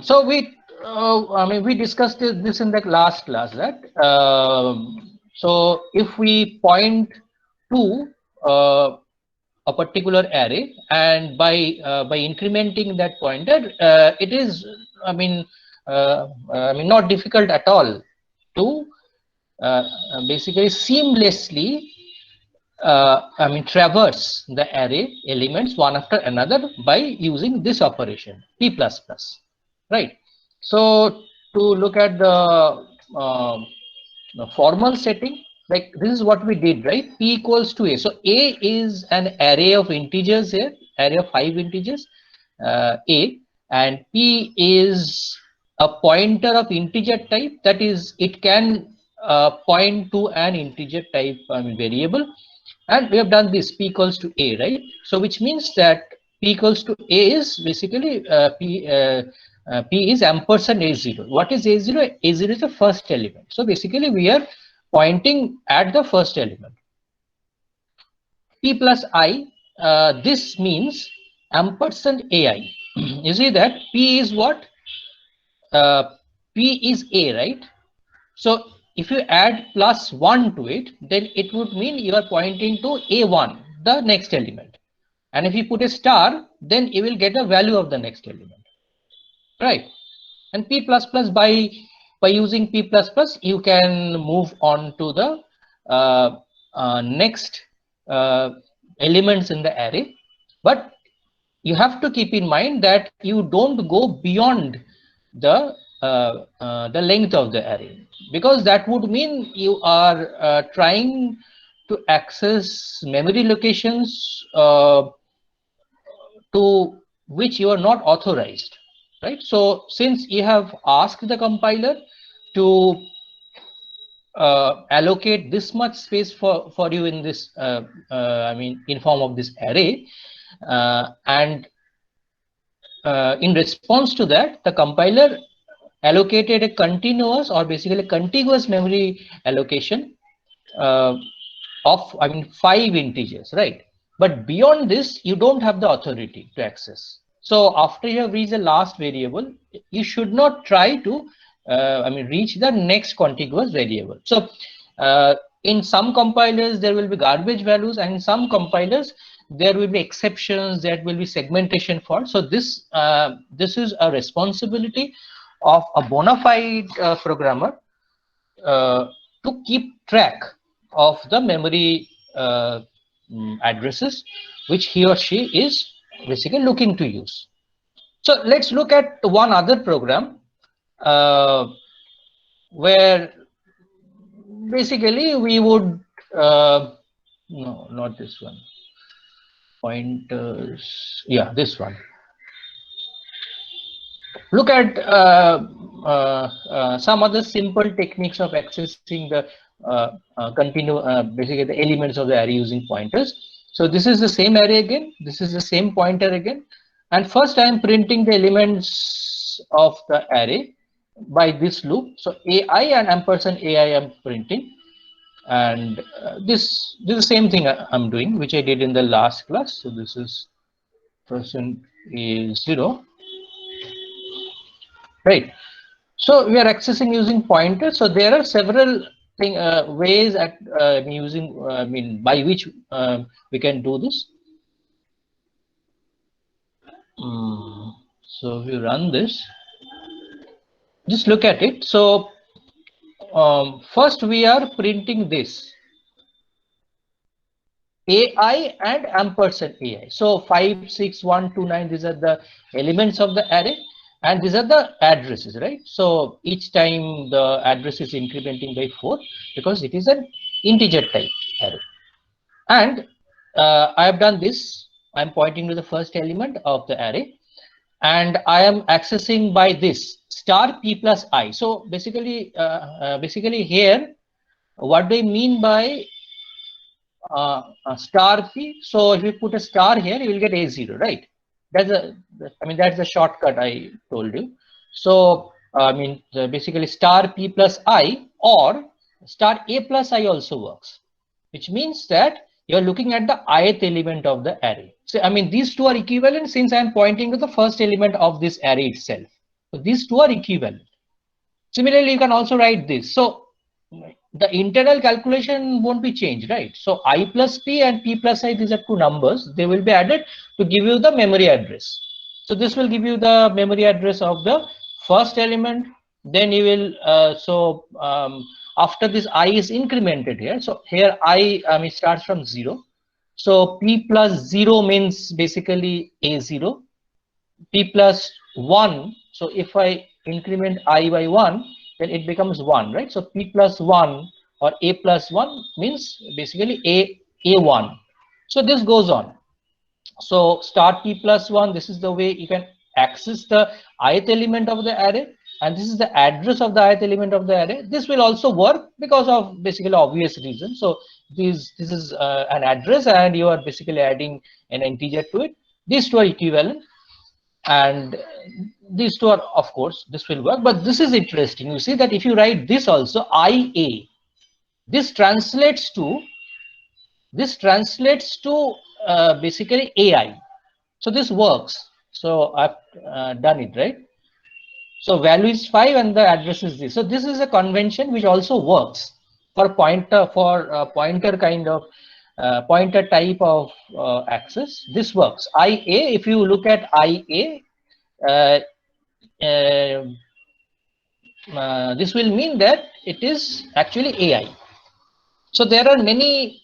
So we discussed this in the last class, that so if we point to a particular array, and by incrementing that pointer, it is not difficult at all to basically seamlessly traverse the array elements one after another by using this operation p plus plus, right? So to look at the formal setting, like this is what we did, right? P equals to a. So a is an array of integers here, array of 5 integers, a, and p is a pointer of integer type, that is it can point to an integer type variable. And we have done this p equals to a, right? So which means that p equals to a is basically p is ampersand a0. What is a0? A0 is the first element. So basically we are pointing at the first element. P plus I, this means ampersand ai. You see that p is what? P is a, right? So if you add plus 1 to it, then it would mean you are pointing to a1, the next element. And if you put a star, then you will get a value of the next element, right? And p plus plus, by using p plus plus, you can move on to the next elements in the array. But you have to keep in mind that you don't go beyond the length of the array, because that would mean you are trying to access memory locations to which you are not authorized, right? So since you have asked the compiler to allocate this much space for you in this in form of this array, and in response to that, the compiler allocated a continuous, or basically contiguous memory allocation of 5 integers, right? But beyond this, you don't have the authority to access. So after you have reached the last variable, you should not try to reach the next contiguous variable. So in some compilers there will be garbage values, and in some compilers there will be exceptions, there will be segmentation faults. So this is a responsibility of a bona fide programmer to keep track of the memory addresses which he or she is basically looking to use. So let's look at one other program where basically we would no, not this one, pointers, yeah, this one. Look at some other simple techniques of accessing the basically the elements of the array using pointers. So this is the same array again, this is the same pointer again, and first I am printing the elements of the array by this loop. So ai and ampersand ai I am printing, and this is the same thing I'm doing, which I did in the last class. So this is percent is 0, right? So we are accessing using pointers. So there are several ways at using by which we can do this. So if you run this, just look at it. So first we are printing this ai and ampersand ai. So 5, 6, 1, 2, 9, these are the elements of the array, and these are the addresses, right? So each time the address is incrementing by 4 because it is an integer type array. And I have done this. I'm pointing to the first element of the array, and I am accessing by this star p plus I. So basically here, what do I mean by star p? So if you put a star here, you will get a0, right? That's that's the shortcut I told you. So basically star p plus I or star a plus I also works, which means that you're looking at the ith element of the array. So these two are equivalent since I'm pointing to the first element of this array itself. So these two are equivalent. Similarly, you can also write this. So the internal calculation won't be changed, right? So I plus p and p plus I, these are two numbers. They will be added to give you the memory address. So this will give you the memory address of the first element. Then you will, after this I is incremented here. So here I it starts from 0. So p plus 0 means basically A0. P plus 1. So if I increment I by 1, then it becomes 1, right? So P plus 1 or A plus 1 means basically A1. So this goes on. So start P plus 1, this is the way you can access the ith element of the array, and this is the address of the ith element of the array. This will also work because of basically obvious reason. So this is an address, and you are basically adding an integer to it. These two are equivalent, and these two are, of course, this will work. But this is interesting. You see that if you write this also, IA, this translates to basically AI. So this works. So I've done it, right? So value is 5 and the address is this. So this is a convention which also works for pointer kind of pointer type of access. This works. IA, if you look at IA, this will mean that it is actually AI. So there are many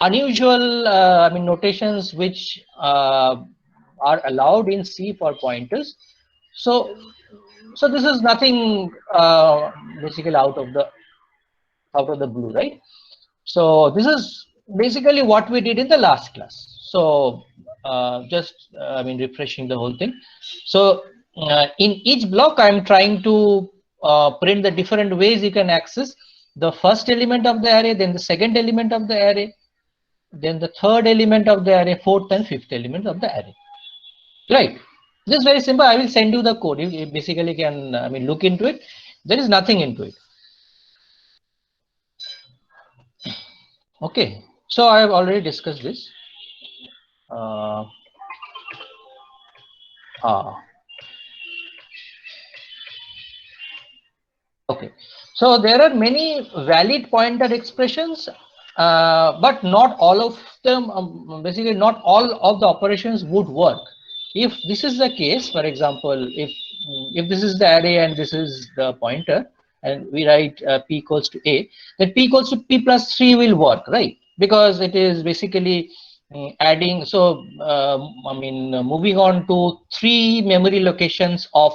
unusual notations which are allowed in C for pointers. So this is nothing basically out of the blue, right? So this is basically what we did in the last class. So just refreshing the whole thing. So in each block, I'm trying to print the different ways you can access the first element of the array, then the second element of the array, then the third element of the array, fourth and fifth element of the array. Right. This is very simple. I will send you the code. You basically can look into it. There is nothing into it. Okay. So I have already discussed this. Okay. So there are many valid pointer expressions, but not all of them. Basically, not all of the operations would work. If this is the case, for example, if this is the array and this is the pointer, and we write p equals to a, then p equals to p plus 3 will work, right? Because it is basically adding. So moving on to 3 memory locations of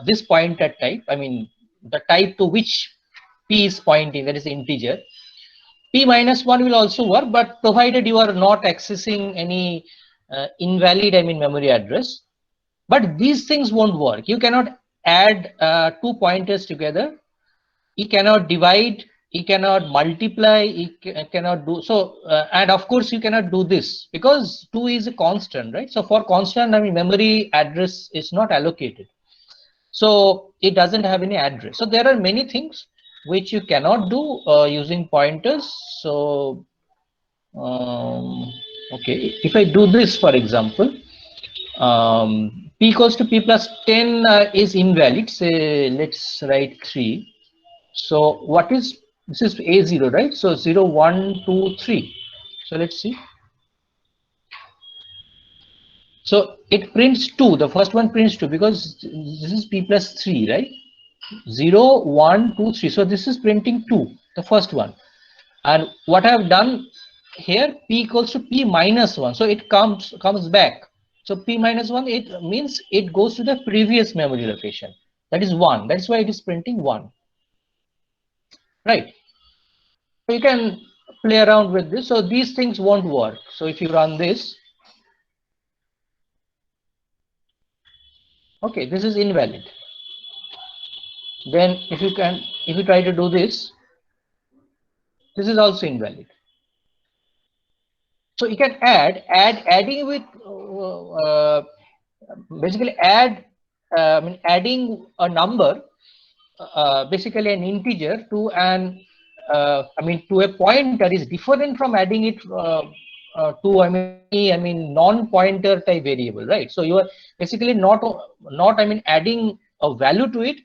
this pointer type. The type to which p is pointing, that is integer. P minus 1 will also work, but provided you are not accessing any invalid memory address. But these things won't work. You cannot add 2 pointers together. You cannot divide. You cannot multiply. You cannot do so. And of course, you cannot do this because 2 is a constant, right? So for constant, memory address is not allocated. So it doesn't have any address. So there are many things which you cannot do using pointers. So okay, if I do this, for example, p equals to p plus 10 is invalid. Say let's write 3. So what is this? Is A0, right? So 0, 1, 2, 3. So let's see. So it prints 2. The first one prints 2 because this is p plus 3, right? 0, 1, 2, 3. So this is printing 2, the first one. And what I have done here, p equals to p minus 1. So it comes back. So p minus 1, it means it goes to the previous memory location. That is 1. That's why it is printing 1. Right. So you can play around with this. So these things won't work. So if you run this, okay, this is invalid. Then if you try to do this, this is also invalid. So you can adding with basically adding a number, basically an integer to an to a pointer is different from adding it to non-pointer type variable, right? So you are basically not adding a value to it,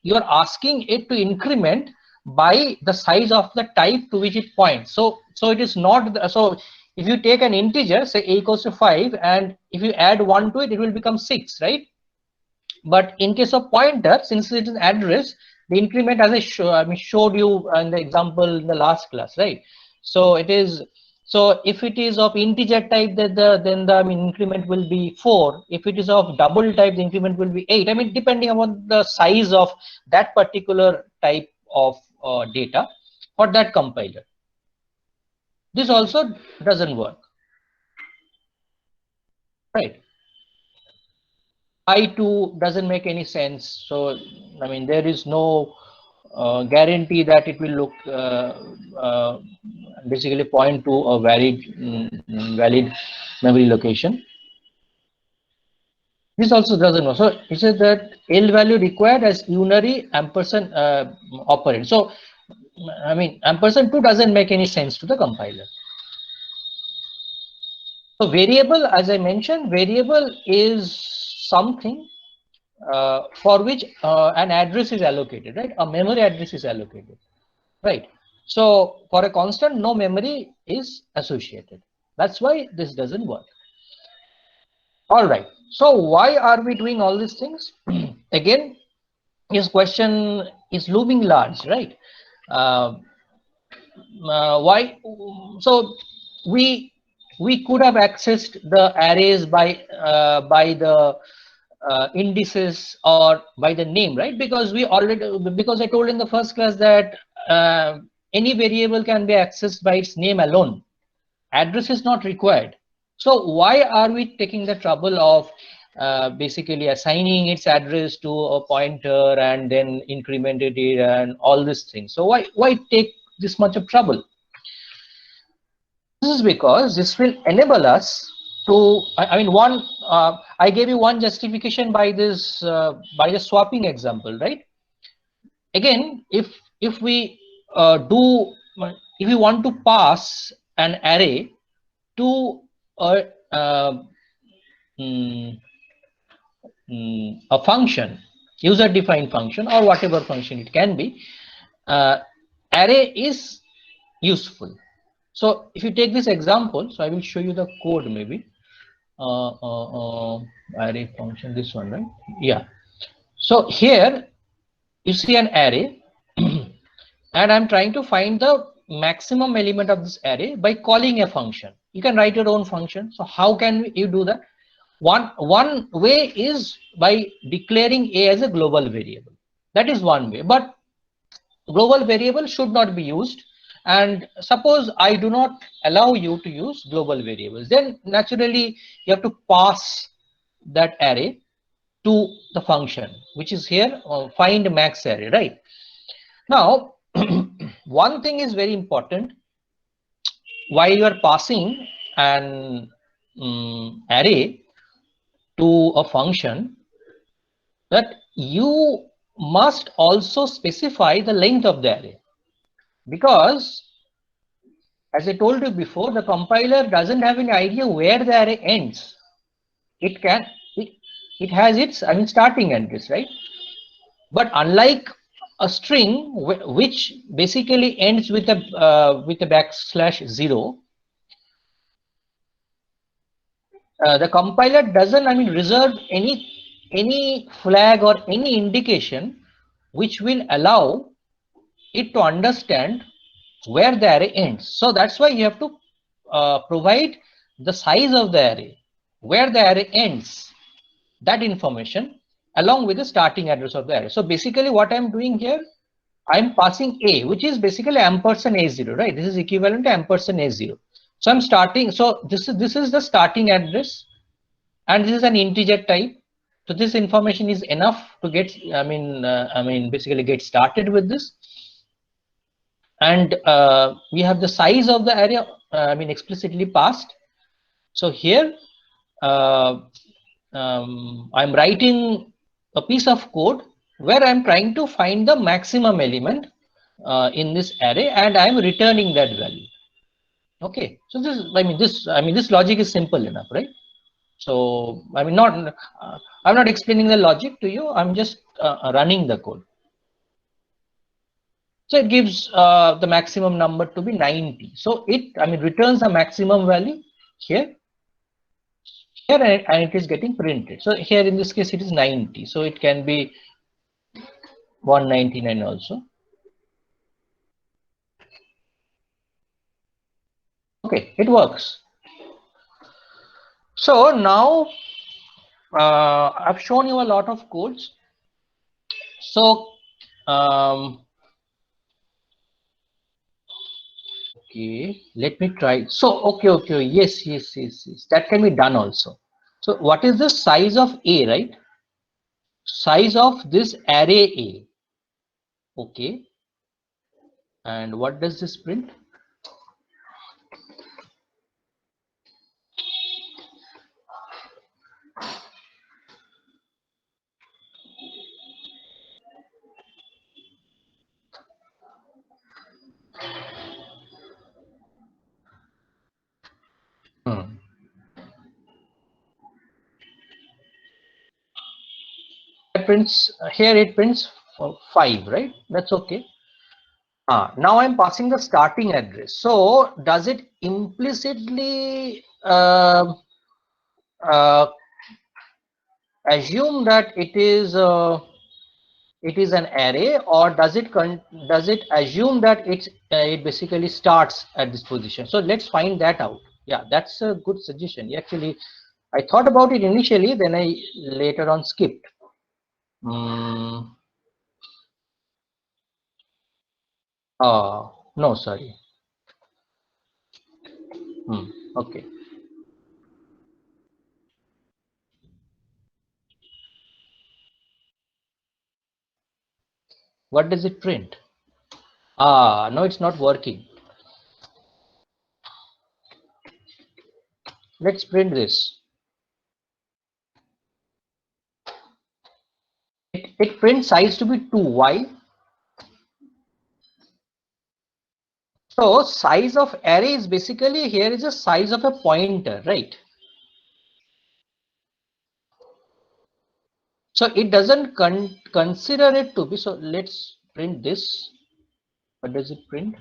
you're asking it to increment by the size of the type to which it points. So it is not so if you take an integer, say a equals to 5, and if you add 1 to it, it will become 6, right? But in case of pointer, since it is an address, the increment, as I showed you in the example in the last class, right? So it is, so if it is of integer type, then the increment will be 4. If it is of double type, the increment will be 8. I mean, depending upon the size of that particular type of data for that compiler. This also doesn't work, right? I2 doesn't make any sense. So I mean, there is no guarantee that it will look basically point to a valid memory location. This also doesn't know. So it says that L value required as unary ampersand operand. So I mean, ampersand 2 doesn't make any sense to the compiler. So variable, as I mentioned, variable is something for which an address is allocated, right? A memory address is allocated, right? So for a constant, no memory is associated. That's why this doesn't work. All right. So why are we doing all these things? Again, this question is looming large, right? Why? So we could have accessed the arrays by the indices or by the name, right? Because I told in the first class that any variable can be accessed by its name alone. Address is not required. So why are we taking the trouble of basically assigning its address to a pointer and then incremented it and all these things? So why take this much of trouble? This is because this will enable us to, I mean, I gave you one justification by this by the swapping example, right? Again, if we if we want to pass an array to a function, user-defined function or whatever function it can be, array is useful. So if you take this example, so I will show you the code maybe. Array function, this one, right? Yeah. So here you see an array and I'm trying to find the maximum element of this array by calling a function. You can write your own function. So how can you do that? One way is by declaring a as a global variable. That is one way, but global variable should not be used. And suppose I do not allow you to use global variables, then naturally you have to pass that array to the function, which is here find max array, right? Now, one thing is very important. While you are passing an array to a function, that you must also specify the length of the array. Because, as I told you before, the compiler doesn't have any idea where the array ends. It has its starting address, right? But unlike a string, which basically ends with a \0, the compiler doesn't reserve any flag or any indication which will allow it to understand where the array ends. So that's why you have to provide the size of the array, where the array ends, that information along with the starting address of the array. So basically what I'm doing here, I'm passing a, which is basically ampersand a0, right? This is equivalent to ampersand a0. So I'm starting, so this is the starting address and this is an integer type. So this information is enough to get, basically get started with this. And we have the size of the array, explicitly passed. So here I'm writing a piece of code where I'm trying to find the maximum element in this array, and I'm returning that value. Okay, so this logic is simple enough, right? So I mean, I'm not explaining the logic to you. I'm just running the code. So it gives the maximum number to be 90. So it returns the maximum value here, and it is getting printed. So here in this case it is 90. So it can be 199 also. Okay, it works. So now I've shown you a lot of codes. So okay, let me try. So okay, yes, that can be done also. So what is the size of A, right? Size of this array A. Okay, and what does this print? It prints here, it prints 5, right? That's okay. Now I'm passing the starting address. So does it implicitly uh, assume that it is an array, or does it assume that it basically starts at this position? So let's find that out. Yeah, that's a good suggestion. Actually, I thought about it initially, then I later on skipped. No, sorry. Okay. What does it print? No, it's not working. Let's print this. It prints size to be 2. Why? So size of array is basically, here is the size of a pointer, right? So it doesn't consider it to be. So let's print this. What does it print?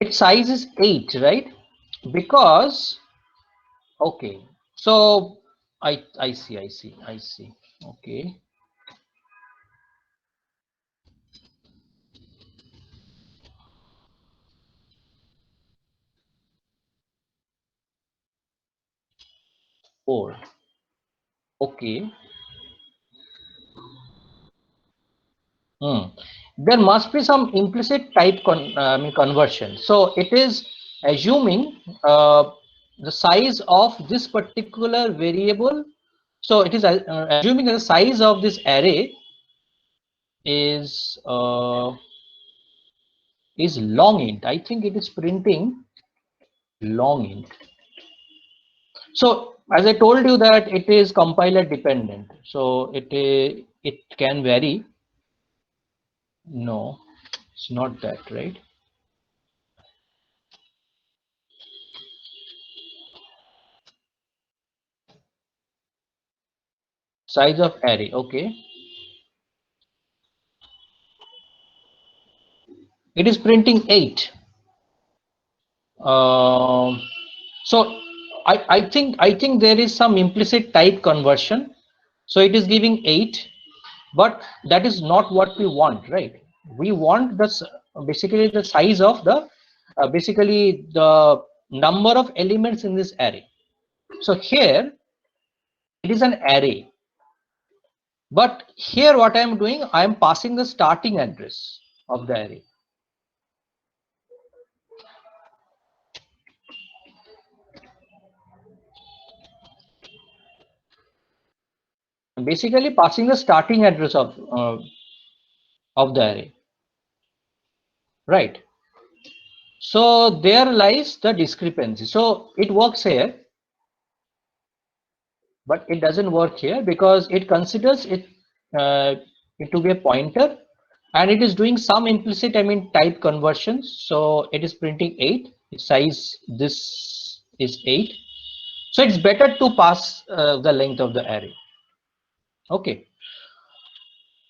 Its size is 8, right? Because okay, so I see. Okay. Four. Okay. There must be some implicit type conversion. So it is assuming the size of this particular variable. So it is assuming that the size of this array is long int. I think it is printing long int. So as I told you that it is compiler dependent. So it can vary. No, it's not that, right? Size of array, okay. It is printing 8. So I think there is some implicit type conversion. So it is giving 8, but that is not what we want, right? We want basically the size of the basically the number of elements in this array. So here it is an array, but here what I am doing, I am passing the starting address of the array. Basically passing the starting address of the array, right? So there lies the discrepancy. So it works here, but it doesn't work here because it considers it to be a pointer, and it is doing some implicit, I mean, type conversions. So it is printing 8, its size this is 8. So it's better to pass the length of the array. Okay.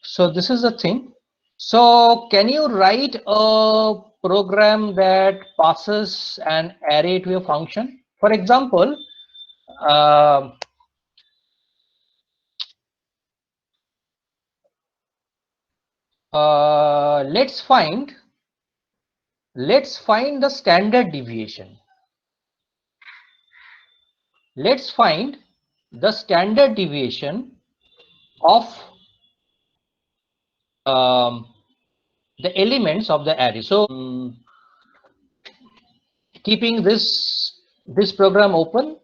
So this is the thing. So can you write a program that passes an array to a function? For example, let's find the standard deviation. Let's find the standard deviation of the elements of the array. So keeping this program open,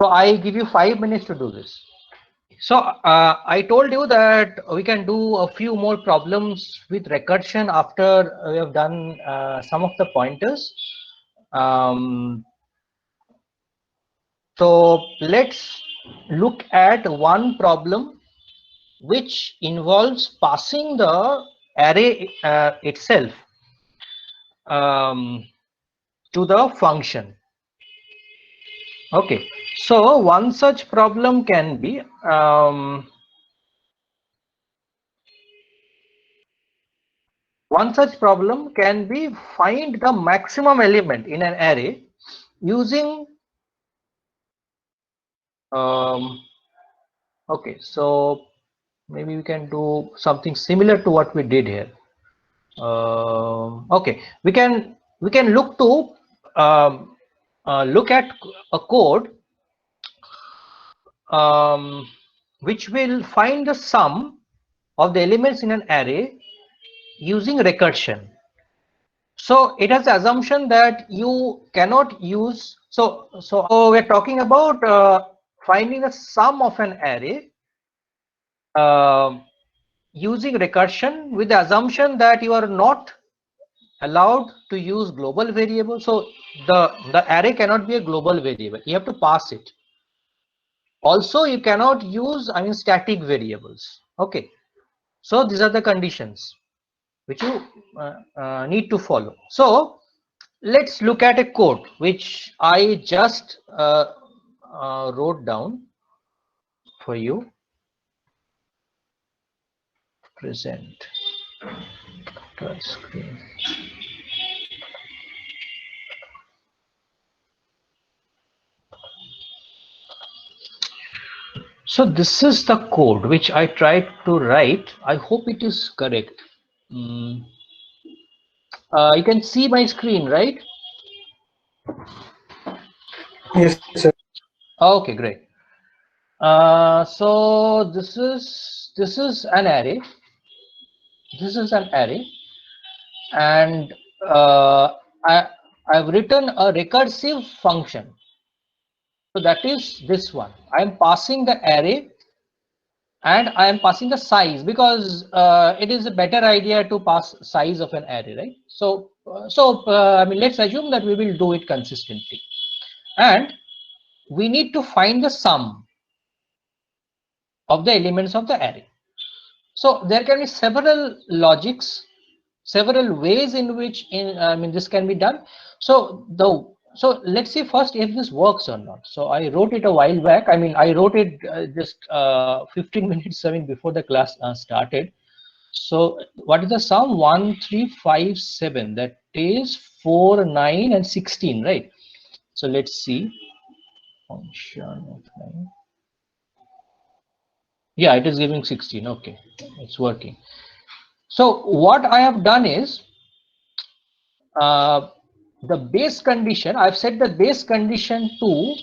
so I give you 5 minutes to do this. So I told you that we can do a few more problems with recursion after we have done some of the pointers. So let's look at one problem which involves passing the array itself to the function. Okay, so one such problem can be find the maximum element in an array using okay, so maybe we can do something similar to what we did here. Okay, we can look to look at a code which will find the sum of the elements in an array using recursion. So it has the assumption that you cannot use, so we're talking about finding the sum of an array using recursion with the assumption that you are not allowed to use global variables. So the array cannot be a global variable, you have to pass it. Also you cannot use, I mean, static variables. Okay, so these are the conditions which you need to follow. So let's look at a code which I just wrote down for you. Present screen. So this is the code which I tried to write. I hope it is correct. You can see my screen, right? Yes, sir. Okay, great. So this is an array. This is an array, and I've written a recursive function. So that is this one. I am passing the array and I am passing the size, because it is a better idea to pass size of an array, right? So I mean, let's assume that we will do it consistently, and we need to find the sum of the elements of the array. So there can be several logics, several ways in which I mean, this can be done. So let's see first if this works or not. So I wrote it a while back. I mean, I wrote it just 15 minutes, I mean, before the class started. So what is the sum? 1, 3, 5, 7. That is 4, 9, and 16, right? So let's see. Function of 9. Yeah, it is giving 16. Okay, it's working. So what I have done is the base condition, I've set the base condition to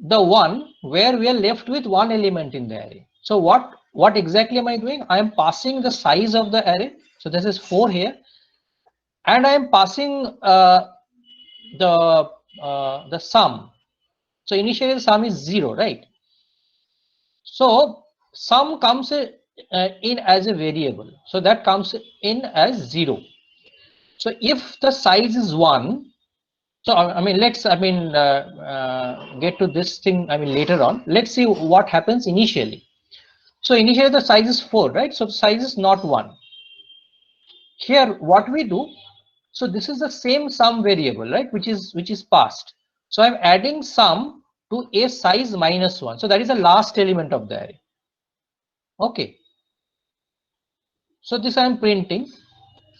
the one where we are left with one element in the array. So what exactly am I doing? I am passing the size of the array. So this is 4 here, and I am passing the sum. So initially the sum is 0, right? So sum comes in as a variable, so that comes in as 0. So if the size is 1, so I mean, let's get to this thing, I mean, later on. Let's see what happens initially. So initially the size is 4, right? So the size is not 1. Here what we do, so this is the same sum variable, right, which is passed. So I'm adding sum to a size -1. So that is the last element of the array. Okay. So this I am printing,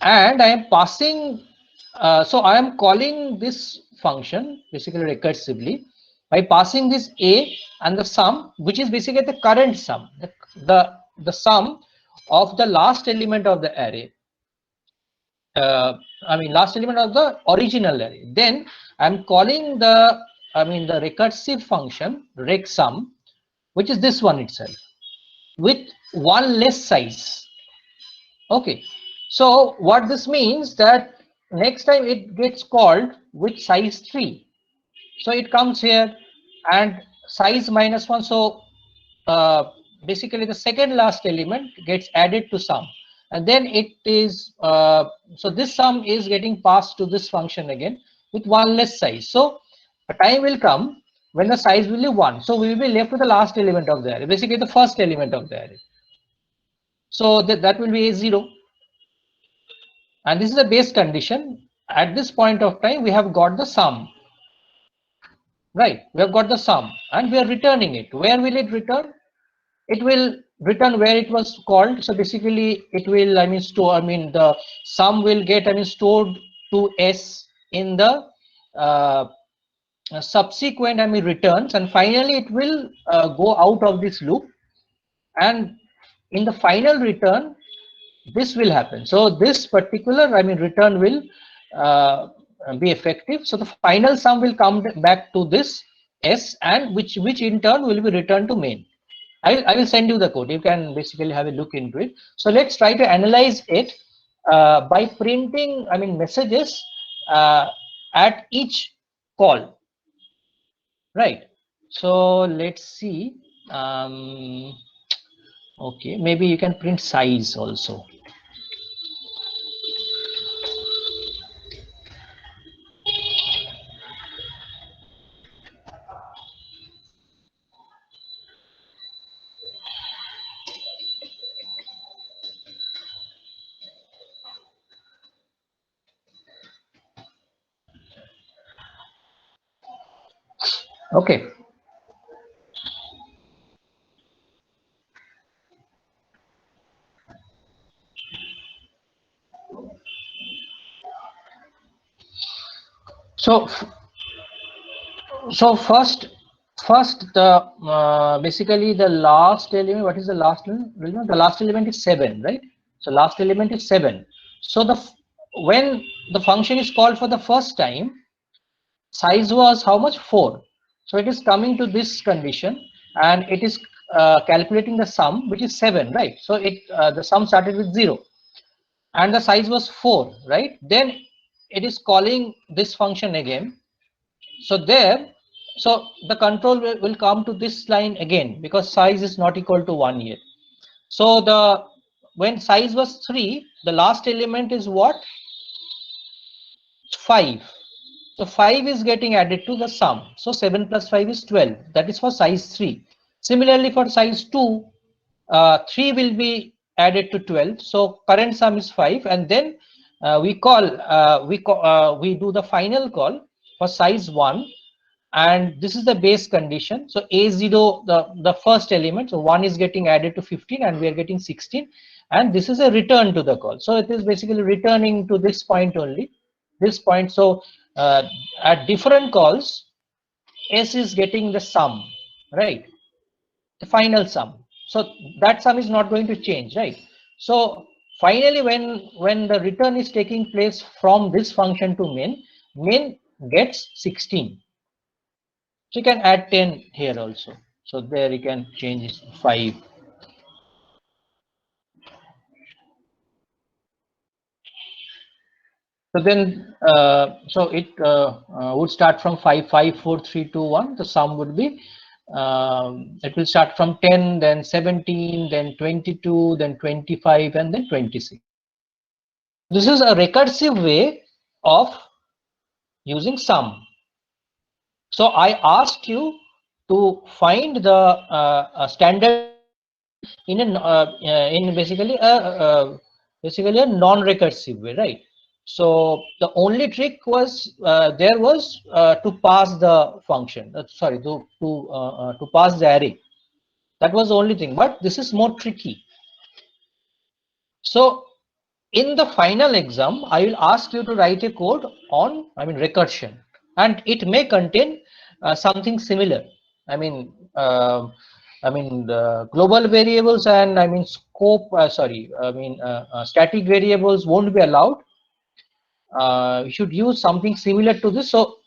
and I am passing. So I am calling this function basically recursively by passing this a and the sum, which is basically the current sum, the sum of the last element of the array. I mean last element of the original array. Then I'm calling the the recursive function recsum, which is this one itself, with one less size. Okay, so what this means that next time it gets called with size 3. So it comes here and size -1. So basically the second last element gets added to sum, and then it is so this sum is getting passed to this function again with one less size. So a time will come when the size will be 1. So we will be left with the last element of the array, basically the first element of the array. So that will be a 0. And this is a base condition. At this point of time, we have got the sum, right? We have got the sum and we are returning it. Where will it return? It will return where it was called. So basically it will, the sum will get, stored to S in the subsequent, returns, and finally it will go out of this loop, and in the final return, this will happen. So this particular return will be effective. So the final sum will come back to this S, and which in turn will be returned to main. I will send you the code. You can basically have a look into it. So let's try to analyze it by printing messages at each call, right? So let's see. Okay, maybe you can print size also. Okay. So first the basically the last element. What is the last element? The last element is 7, right? So last element is 7. So when the function is called for the first time, size was how much? 4. So it is coming to this condition, and it is calculating the sum, which is 7, right? So the sum started with 0 and the size was 4, right? Then it is calling this function again. So the control will come to this line again, because size is not equal to 1 yet. So when size was 3, the last element is what? 5. So 5 is getting added to the sum. So 7 plus 5 is 12. That is for size 3. Similarly, for size 2, 3 will be added to 12. So current sum is 5, and then we do the final call for size 1, and this is the base condition. So A0, the first element, so 1 is getting added to 15, and we are getting 16, and this is a return to the call. So it is basically returning to this point only, this point. So at different calls, S is getting the sum, right? The final sum. So that sum is not going to change, right? So finally, when the return is taking place from this function to main gets 16. So you can add 10 here also. So there you can change 5. So then, so it would start from 5, 5, 4, 3, 2, 1. The sum would be, it will start from 10, then 17, then 22, then 25, and then 26. This is a recursive way of using sum. So I asked you to find the standard in basically a non-recursive way, right? So the only trick was to pass the function. Sorry, to pass the array. That was the only thing. But this is more tricky. So in the final exam, I will ask you to write a code on, recursion, and it may contain something similar. The global variables and scope. Static variables won't be allowed. You should use something similar to this. So,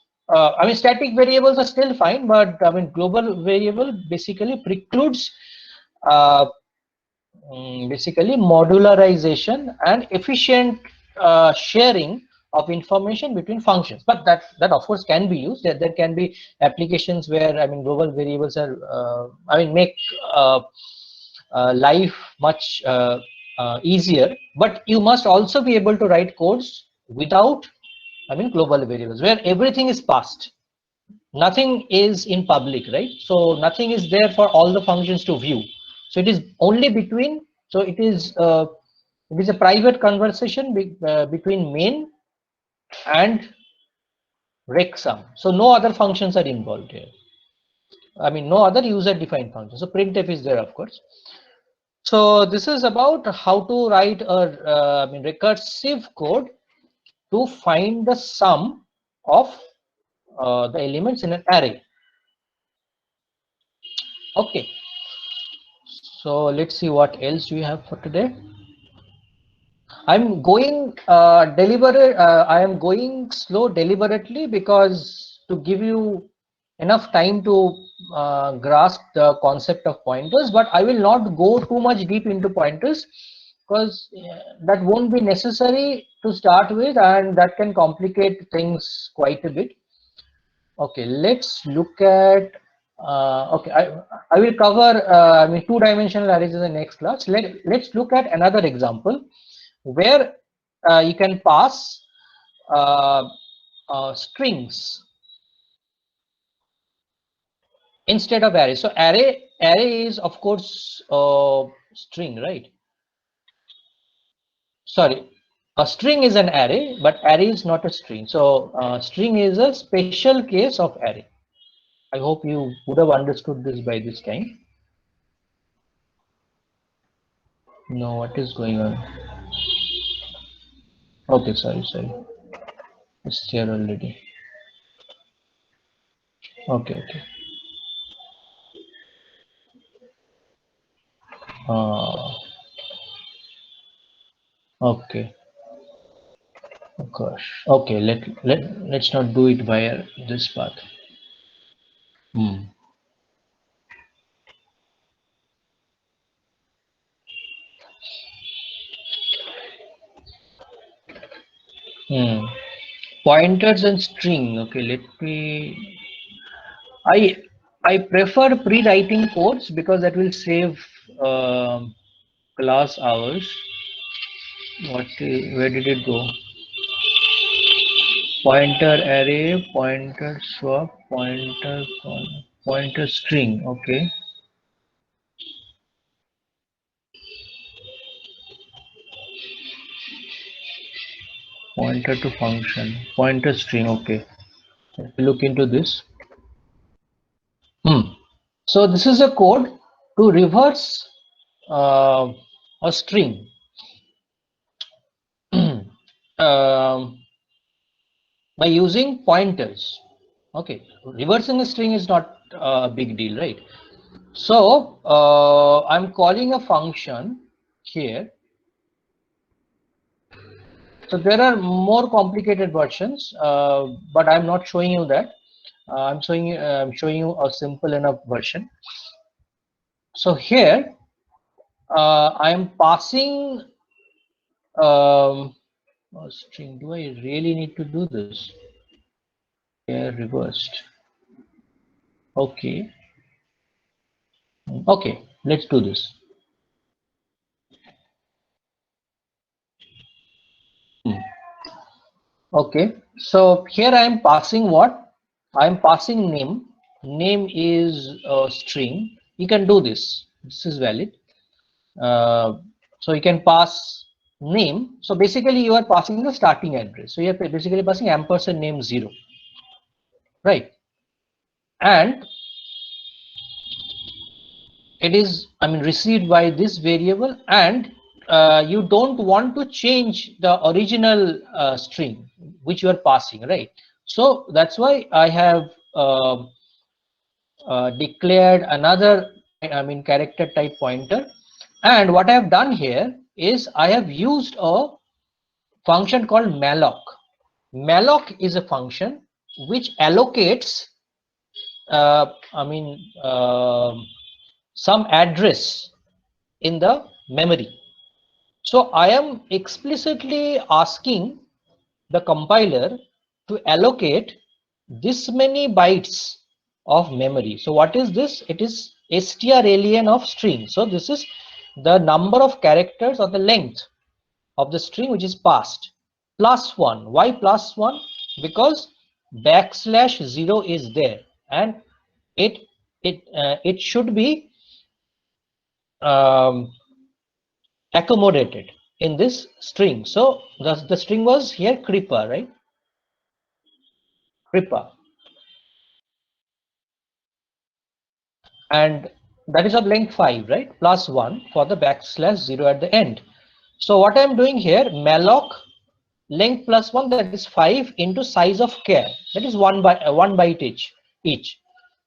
static variables are still fine, but global variable basically precludes. Uh, Basically modularization and efficient sharing of information between functions, but that of course can be used. There can be applications where global variables are make life much easier, but you must also be able to write codes without global variables where everything is passed. Nothing is in public, right? So nothing is there for all the functions to view. So it is only between. So it is a private conversation between main and rec sum. So no other functions are involved here. No other user-defined functions. So printf is there, of course. So this is about how to write a recursive code to find the sum of the elements in an array. Okay. So let's see what else we have for today. I'm going deliberate. I am going slow deliberately because to give you enough time to grasp the concept of pointers. But I will not go too much deep into pointers because that won't be necessary to start with, and that can complicate things quite a bit. Okay, let's look at. Okay, I will cover two-dimensional arrays in the next class. Let's look at another example where you can pass strings instead of array. So array is of course string, right? Sorry, a string is an array, but array is not a string. So string is a special case of array. I hope you would have understood this by this time. No, what is going on? Okay, sorry. It's here already. Okay. Okay. Oh gosh. Okay, let's not do it via this path. Pointers and string. Okay, let me. I prefer pre-writing codes because that will save class hours. Where did it go? Pointer array, pointer swap, pointer string. Okay. Pointer to function, pointer string. Okay. Let me look into this. So this is a code to reverse a string. By using pointers. Okay, reversing a string is not a big deal, right? So I'm calling a function here. So there are more complicated versions, but I'm not showing you that. I'm showing you a simple enough version. So here I am passing a string. Do I really need to do this? Yeah, reversed. Okay. Okay, let's do this. Okay, so here I am passing what? I am passing name. Name is a string. You can do this. This is valid. So you can pass name. So basically you are passing the starting address. So you are basically passing ampersand name 0, right? And it is, I mean, received by this variable, and you don't want to change the original string which you are passing, right? So that's why I have declared another, I mean, character type pointer. And what I have done here is I have used a function called malloc. Malloc is a function which allocates, I mean, some address in the memory. So I am explicitly asking the compiler to allocate this many bytes of memory. So what is this? It is strlen of string. So this is the number of characters or the length of the string which is passed, plus 1. Why plus 1? Because \0 is there, and it should be accommodated in this string. So the string was here Kripa, right? Kripa. And that is of length 5, right? Plus 1 for the \0 at the end. So what I'm doing here, malloc length plus 1, that is 5 into size of char, that is 1 byte each.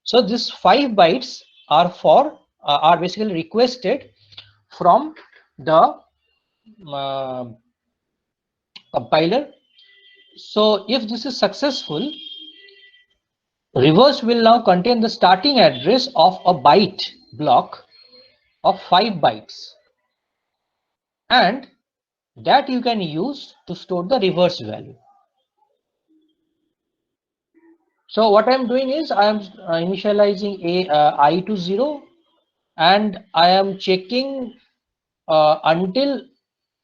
So this 5 bytes are for are basically requested from the compiler. So if this is successful, reverse will now contain the starting address of a byte block of 5 bytes, and that you can use to store the reverse value. So what I'm doing is I am initializing I to 0, and I am checking until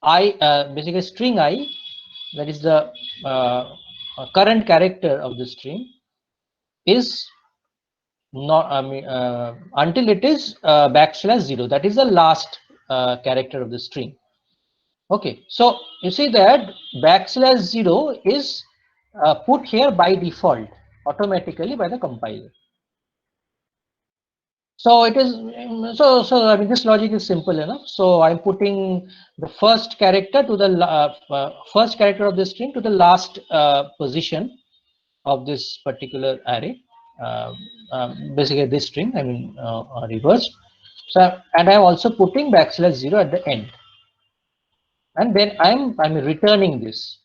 I basically string I, that is the current character of the string, is not, I mean, until it is \0, that is the last character of the string. Okay, so you see that \0 is put here by default automatically by the compiler. So it is, so I mean, this logic is simple enough. So I'm putting the first character to the first character of the string to the last position of this particular array, basically this string, I mean, reversed. So, and I'm also putting \0 at the end, and then I'm returning this.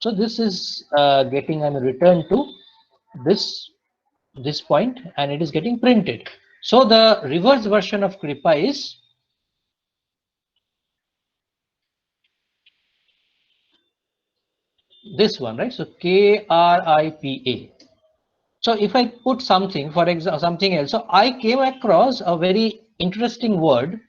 So this is getting, returned to this point, and it is getting printed. So the reverse version of Kripa is this one, right? So KRIPA. So if I put something, for example, something else, so I came across a very interesting word.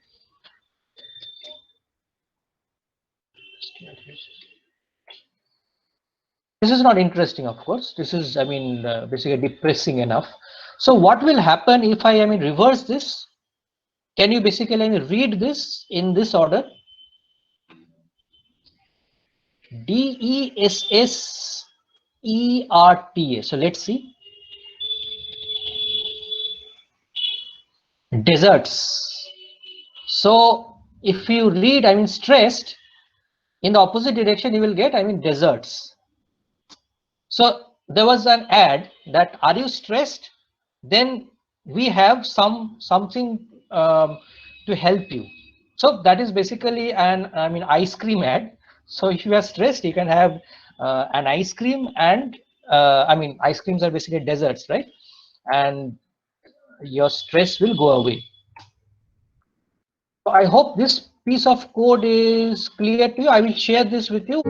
This is not interesting, of course. This is, I mean, basically depressing enough. So what will happen if I reverse this? Can you basically read this in this order? DESSERTA. So let's see. Deserts. So if you read, stressed, in the opposite direction, you will get, deserts. So there was an ad that, are you stressed? Then we have something to help you. So that is basically an, ice cream ad. So if you are stressed, you can have an ice cream, and ice creams are basically desserts, right? And your stress will go away. So I hope this piece of code is clear to you. I will share this with you.